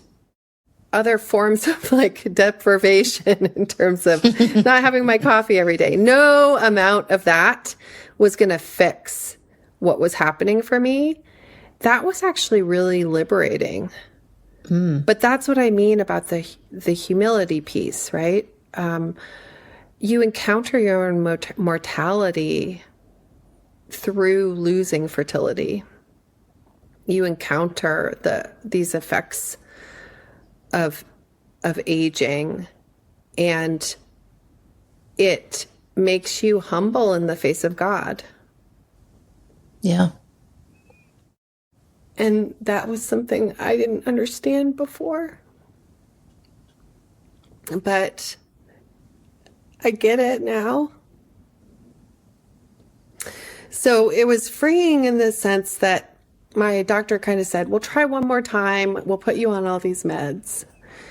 other forms of like deprivation in terms of not having my coffee every day. No amount of that was going to fix what was happening for me. That was actually really liberating. But that's what I mean about the humility piece, right? You encounter your own mortality through losing fertility. You encounter these effects of aging, and it makes you humble in the face of God. Yeah. And that was something I didn't understand before. But I get it now. So it was freeing in the sense that my doctor kind of said, we'll try one more time. We'll put you on all these meds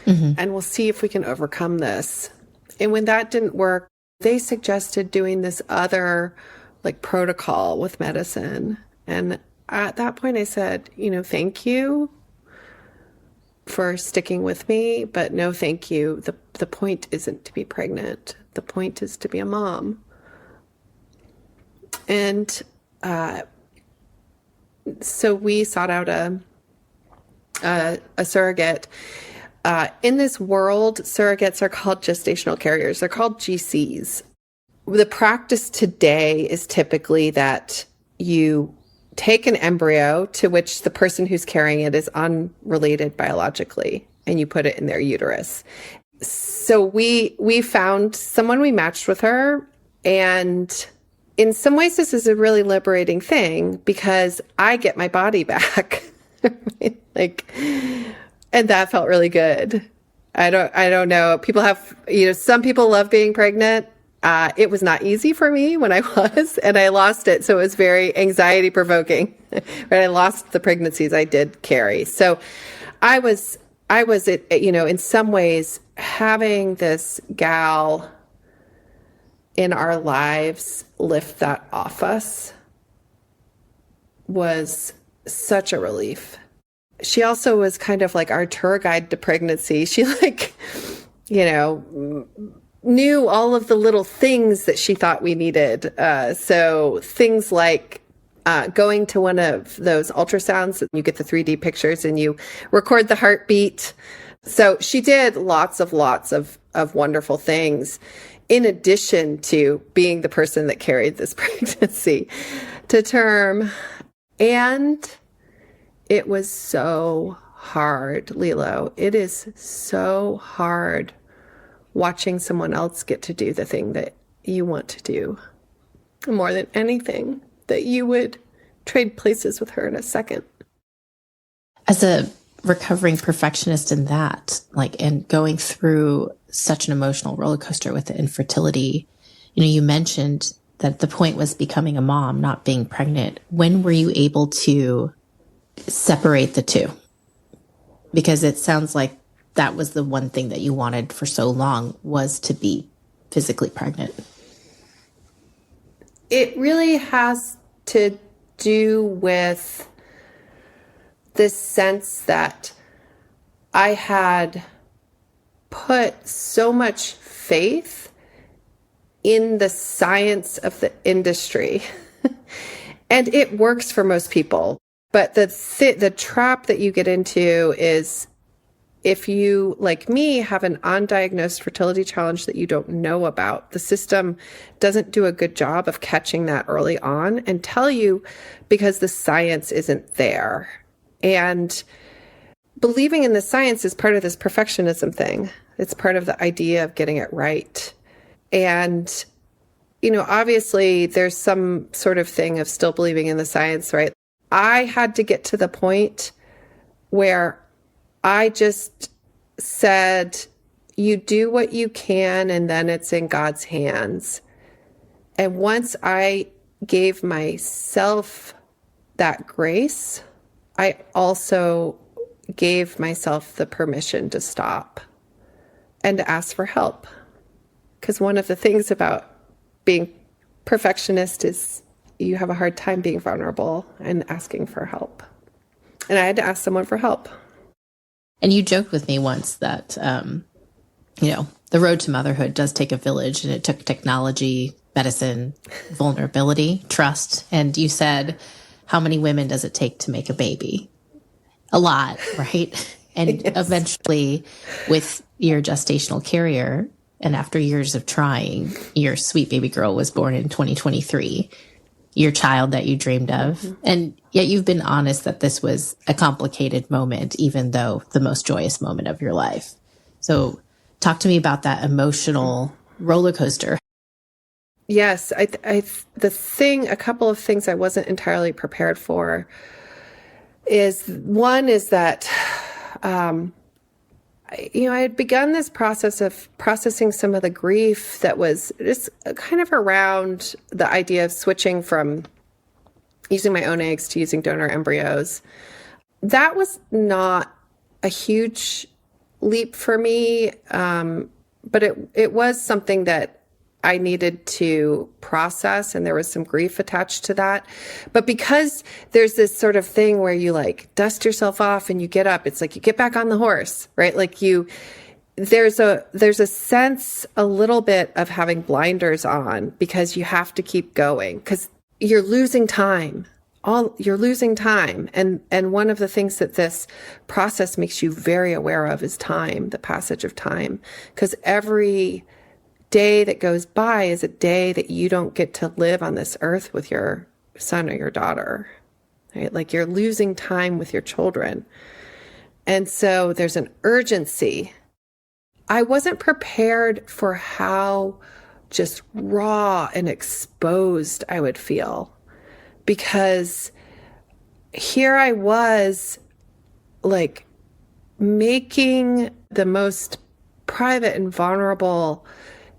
and we'll see if we can overcome this. And when that didn't work, they suggested doing this other like protocol with medicine. And at that point I said, thank you for sticking with me, but no, thank you. The point isn't to be pregnant. The point is to be a mom. And so we sought out a surrogate. In this world, surrogates are called gestational carriers. They're called GCs. The practice today is typically that you take an embryo to which the person who's carrying it is unrelated biologically, and you put it in their uterus. So we found someone, we matched with her, and in some ways this is a really liberating thing because I get my body back. And that felt really good. I don't know. People have, some people love being pregnant. It was not easy for me when I was, and I lost it. So it was very anxiety provoking. Right? I lost the pregnancies I did carry. So I was, in some ways having this gal in our lives lift that off us was such a relief. She also was kind of like our tour guide to pregnancy. She knew all of the little things that she thought we needed. So things like going to one of those ultrasounds, you get the 3D pictures and you record the heartbeat. So she did lots of wonderful things in addition to being the person that carried this pregnancy to term. And it was so hard, Lilo. It is so hard watching someone else get to do the thing that you want to do more than anything, that you would trade places with her in a second. As a recovering perfectionist in that, and going through such an emotional roller coaster with the infertility, you mentioned that the point was becoming a mom, not being pregnant. When were you able to separate the two? Because it sounds like that was the one thing that you wanted for so long, was to be physically pregnant. It really has to do with this sense that I had put so much faith in the science of the industry. And it works for most people. But the trap that you get into is if you, like me, have an undiagnosed fertility challenge that you don't know about, the system doesn't do a good job of catching that early on and tell you because the science isn't there. And believing in the science is part of this perfectionism thing. It's part of the idea of getting it right. And, obviously there's some sort of thing of still believing in the science, right? I had to get to the point where I just said, you do what you can, and then it's in God's hands. And once I gave myself that grace, I also gave myself the permission to stop and to ask for help. Because one of the things about being perfectionist is you have a hard time being vulnerable and asking for help. And I had to ask someone for help. And you joked with me once that, the road to motherhood does take a village, and it took technology, medicine, vulnerability, trust. And you said, how many women does it take to make a baby? A lot, right? And yes. Eventually, with your gestational carrier, and after years of trying, your sweet baby girl was born in 2023. Your child that you dreamed of. Mm-hmm. And yet you've been honest that this was a complicated moment, even though the most joyous moment of your life. So talk to me about that emotional roller coaster. Yes. A couple of things I wasn't entirely prepared for is that, I had begun this process of processing some of the grief that was just kind of around the idea of switching from using my own eggs to using donor embryos. That was not a huge leap for me, but it was something that I needed to process, and there was some grief attached to that. But because there's this sort of thing where you dust yourself off and you get up, it's like you get back on the horse, right? There's a sense a little bit of having blinders on because you have to keep going because you're losing time. You're losing time. And one of the things that this process makes you very aware of is time, the passage of time, because every day that goes by is a day that you don't get to live on this earth with your son or your daughter, right? You're losing time with your children. And so there's an urgency. I wasn't prepared for how just raw and exposed I would feel, because here I was making the most private and vulnerable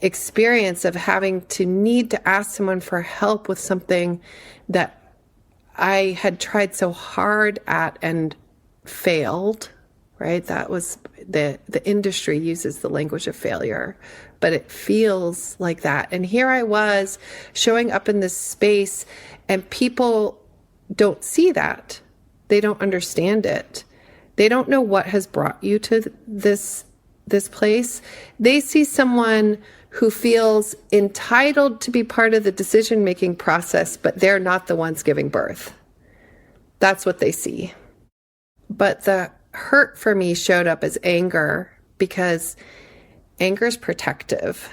experience of having to need to ask someone for help with something that I had tried so hard at and failed, right? That was the industry uses the language of failure, but it feels like that. And here I was showing up in this space, and people don't see that. They don't understand it. They don't know what has brought you to this place. They see someone who feels entitled to be part of the decision-making process, but they're not the ones giving birth. That's what they see. But the hurt for me showed up as anger, because anger is protective.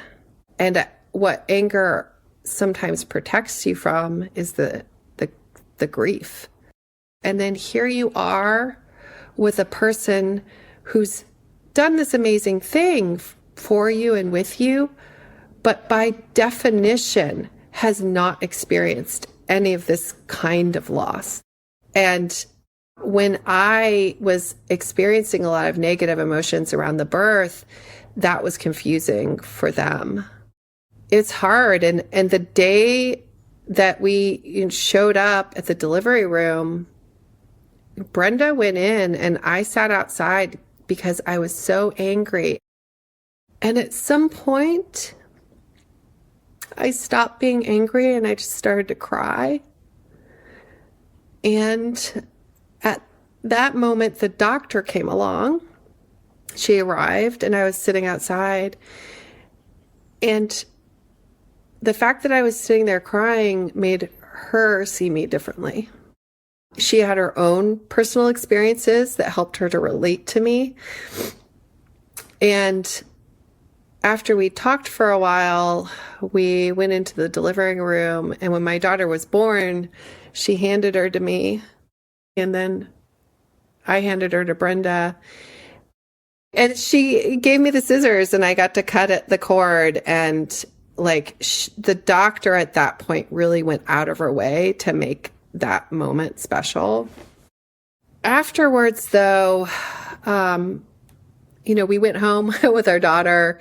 And what anger sometimes protects you from is the grief. And then here you are with a person who's done this amazing thing for you and with you, but by definition has not experienced any of this kind of loss. And when I was experiencing a lot of negative emotions around the birth, that was confusing for them. It's hard. And the day that we showed up at the delivery room, Brenda went in and I sat outside because I was so angry. And at some point, I stopped being angry and I just started to cry. And at that moment, the doctor came along. She arrived and I was sitting outside. And the fact that I was sitting there crying made her see me differently. She had her own personal experiences that helped her to relate to me. And after we talked for a while, we went into the delivering room. And when my daughter was born, she handed her to me. And then I handed her to Brenda. And she gave me the scissors and I got to cut at the cord. And the doctor at that point really went out of her way to make that moment special. Afterwards, though, we went home with our daughter.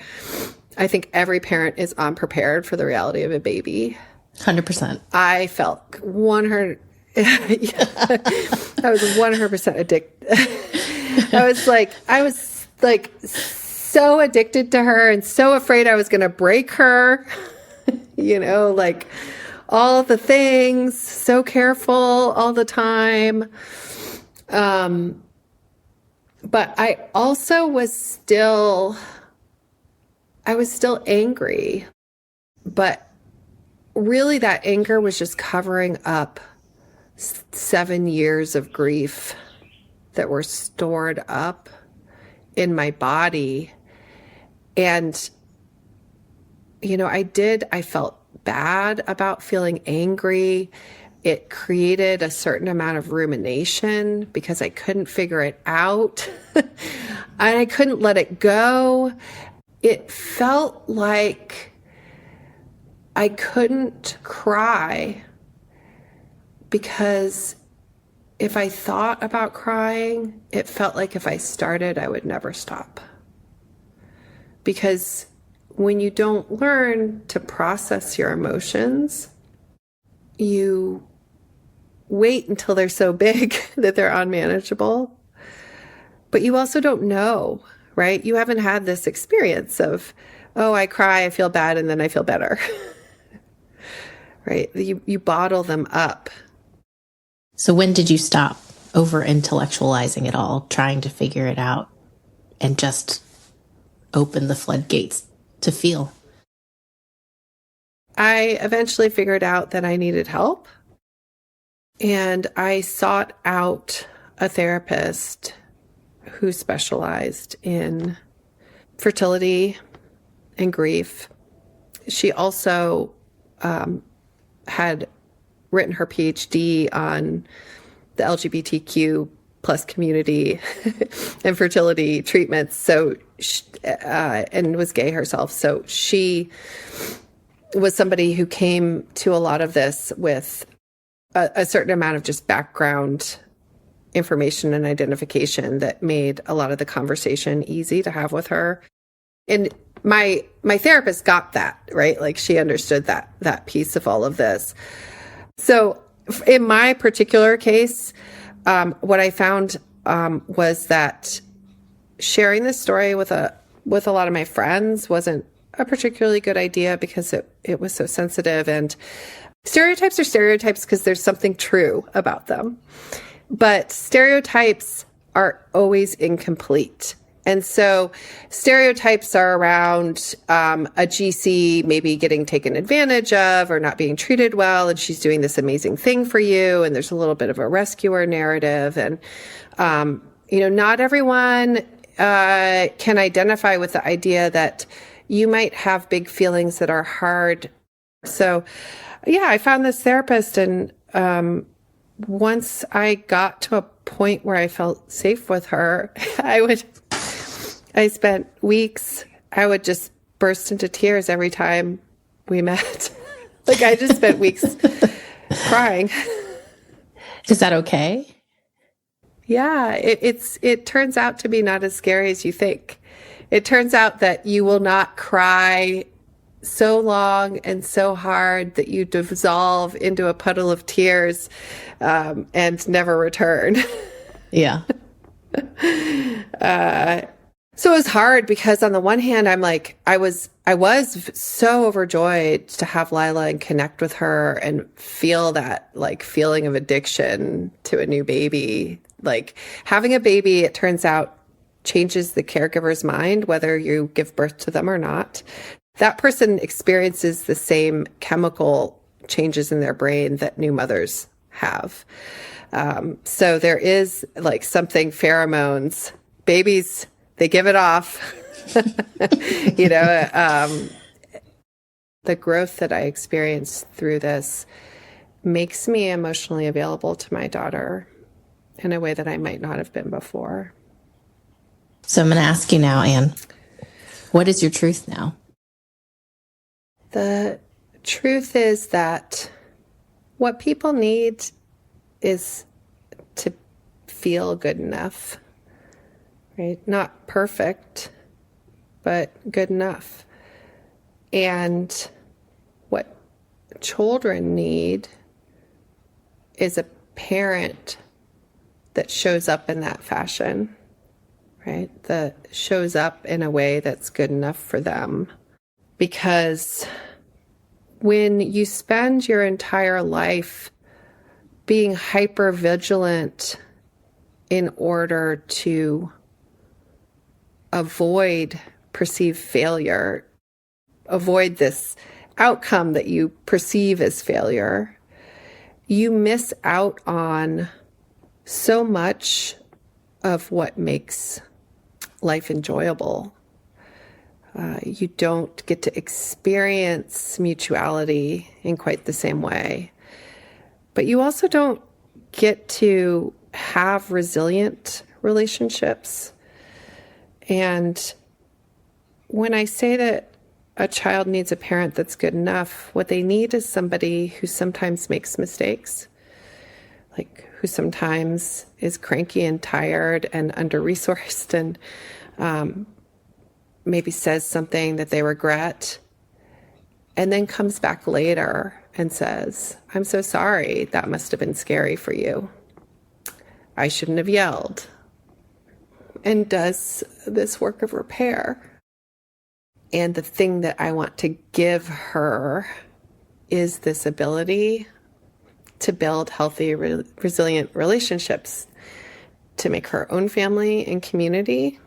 I think every parent is unprepared for the reality of a baby. 100%. I felt 100. I was 100% addicted. I was so addicted to her and so afraid I was going to break her. All of the things, so careful all the time. But I also was still angry. But really that anger was just covering up 7 years of grief that were stored up in my body. And, I felt bad about feeling angry. It created a certain amount of rumination because I couldn't figure it out and I couldn't let it go. It felt like I couldn't cry because if I thought about crying, it felt like if I started, I would never stop. Because when you don't learn to process your emotions, you wait until they're so big that they're unmanageable. But you also don't know, right? You haven't had this experience of, oh, I cry, I feel bad, and then I feel better. Right? You bottle them up. So when did you stop over-intellectualizing it all, trying to figure it out, and just open the floodgates to feel? I eventually figured out that I needed help. And I sought out a therapist who specialized in fertility and grief. She also had written her PhD on the LGBTQ plus community and fertility treatments. So, and was gay herself. So she was somebody who came to a lot of this with a certain amount of just background information and identification that made a lot of the conversation easy to have with her. And my therapist got that, right? Like she understood that piece of all of this. So in my particular case, what I found was that sharing this story with a lot of my friends wasn't a particularly good idea because it was so sensitive. And stereotypes are stereotypes because there's something true about them. But stereotypes are always incomplete. And so stereotypes are around a GC maybe getting taken advantage of or not being treated well, and she's doing this amazing thing for you, and there's a little bit of a rescuer narrative. And, not everyone can identify with the idea that you might have big feelings that are hard. So, yeah, I found this therapist, and once I got to a point where I felt safe with her, I spent weeks, I would just burst into tears every time we met. I just spent weeks crying. Is that okay? Yeah, it turns out to be not as scary as you think. It turns out that you will not cry so long and so hard that you dissolve into a puddle of tears and never return. Yeah. So it was hard because on the one hand, I'm like, I was so overjoyed to have Lila and connect with her and feel that like feeling of addiction to a new baby. Like having a baby, it turns out, changes the caregiver's mind, whether you give birth to them or not. That person experiences the same chemical changes in their brain that new mothers have. So there is like something pheromones, babies, they give it off. You know, the growth that I experienced through this makes me emotionally available to my daughter in a way that I might not have been before. So I'm going to ask you now, Anne, what is your truth now? The truth is that what people need is to feel good enough, right? Not perfect, but good enough. And what children need is a parent that shows up in that fashion, right? That shows up in a way that's good enough for them. Because when you spend your entire life being hyper vigilant in order to avoid perceived failure, avoid this outcome that you perceive as failure, you miss out on so much of what makes life enjoyable. You don't get to experience mutuality in quite the same way. But you also don't get to have resilient relationships. And when I say that a child needs a parent that's good enough, what they need is somebody who sometimes makes mistakes, like who sometimes is cranky and tired and under-resourced and maybe says something that they regret and then comes back later and says, I'm so sorry, that must have been scary for you. I shouldn't have yelled. And does this work of repair. And the thing that I want to give her is this ability to build healthy, resilient relationships, to make her own family and community,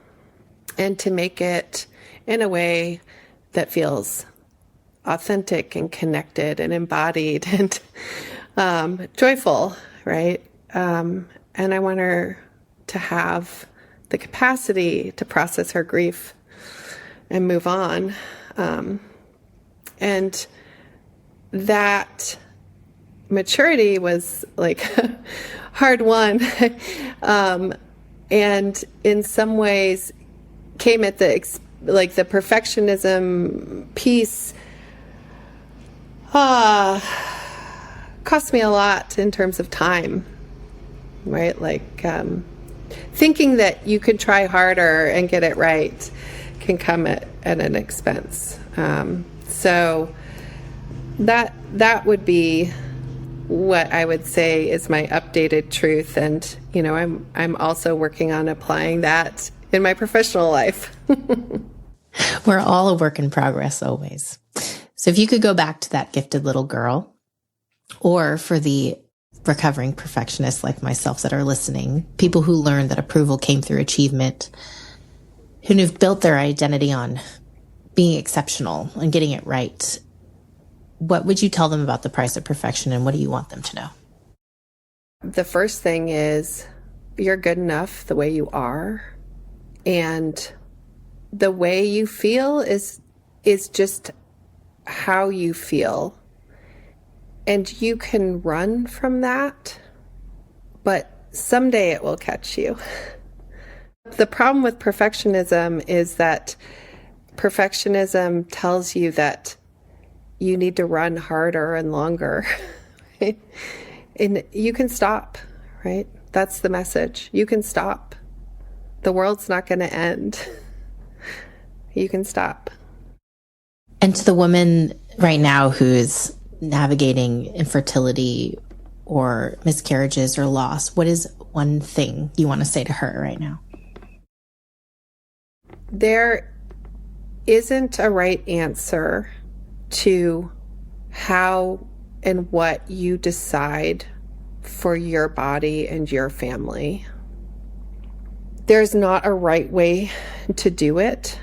and to make it in a way that feels authentic and connected and embodied and joyful, right? And I want her to have the capacity to process her grief and move on. And that maturity was like hard won. And in some ways came at the perfectionism piece cost me a lot in terms of time, right? Like thinking that you could try harder and get it right can come at an expense. So that would be what I would say is my updated truth. And, you know, I'm also working on applying that in my professional life. We're all a work in progress always. So if you could go back to that gifted little girl, or for the recovering perfectionists like myself that are listening, people who learned that approval came through achievement, who've built their identity on being exceptional and getting it right, what would you tell them about the price of perfection, and what do you want them to know? The first thing is you're good enough the way you are, and the way you feel is just how you feel. And you can run from that, but someday it will catch you. The problem with perfectionism is that perfectionism tells you that you need to run harder and longer. Right? And you can stop, right? That's the message. You can stop. The world's not going to end. You can stop. And to the woman right now who's navigating infertility or miscarriages or loss, what is one thing you want to say to her right now? There isn't a right answer to how and what you decide for your body and your family. There's not a right way to do it.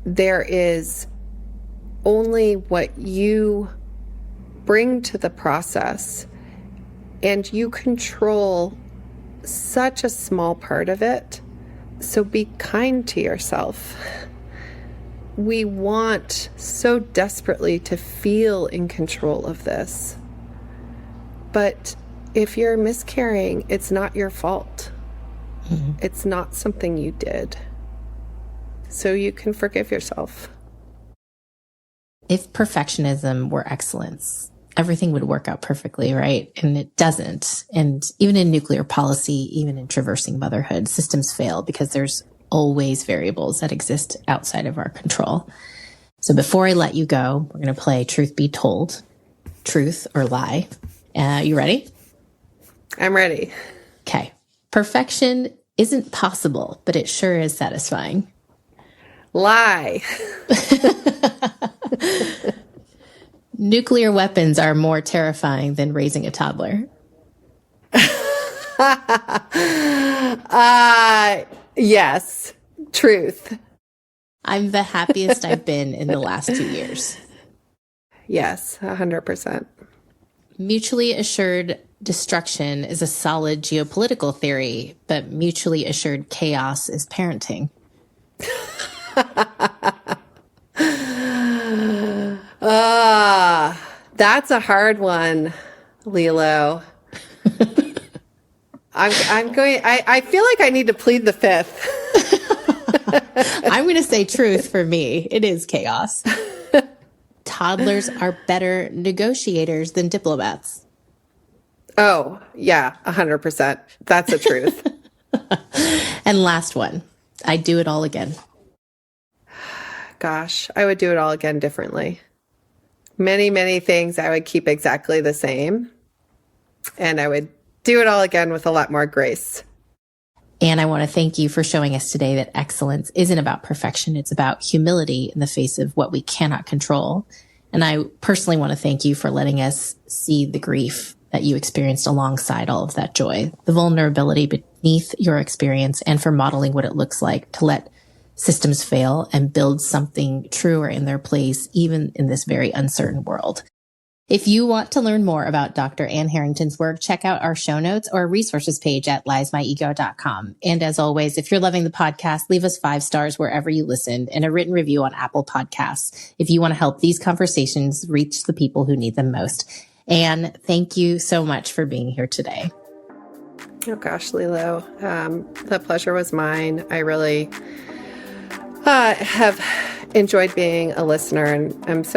There is only what you bring to the process, and you control such a small part of it. So be kind to yourself. We want so desperately to feel in control of this. But if you're miscarrying, it's not your fault. Mm-hmm. It's not something you did. So you can forgive yourself. If perfectionism were excellence, everything would work out perfectly, right? And it doesn't. And even in nuclear policy, even in traversing motherhood, systems fail because there's always variables that exist outside of our control. So before I let you go, we're going to play Truth Be Told, truth or lie. You ready? I'm ready. Okay. Perfection isn't possible, but it sure is satisfying. Lie. Nuclear weapons are more terrifying than raising a toddler. Yes. Truth. I'm the happiest I've been in the last 2 years. Yes, 100%. Mutually assured destruction is a solid geopolitical theory, but mutually assured chaos is parenting. That's a hard one, Lilo. I feel like I need to plead the fifth. I'm going to say truth for me. It is chaos. Toddlers are better negotiators than diplomats. Oh, yeah, 100%. That's the truth. And last one, I'd do it all again. Gosh, I would do it all again differently. Many, many things I would keep exactly the same. And I would do it all again with a lot more grace. And I want to thank you for showing us today that excellence isn't about perfection. It's about humility in the face of what we cannot control. And I personally want to thank you for letting us see the grief that you experienced alongside all of that joy, the vulnerability beneath your experience, and for modeling what it looks like to let systems fail and build something truer in their place, even in this very uncertain world. If you want to learn more about Dr. Ann Harrington's work, check out our show notes or resources page at liesmyego.com. And as always, if you're loving the podcast, leave us 5 stars wherever you listened and a written review on Apple Podcasts if you want to help these conversations reach the people who need them most. Ann, thank you so much for being here today. Oh gosh, Lilo, the pleasure was mine. I really have enjoyed being a listener, and I'm so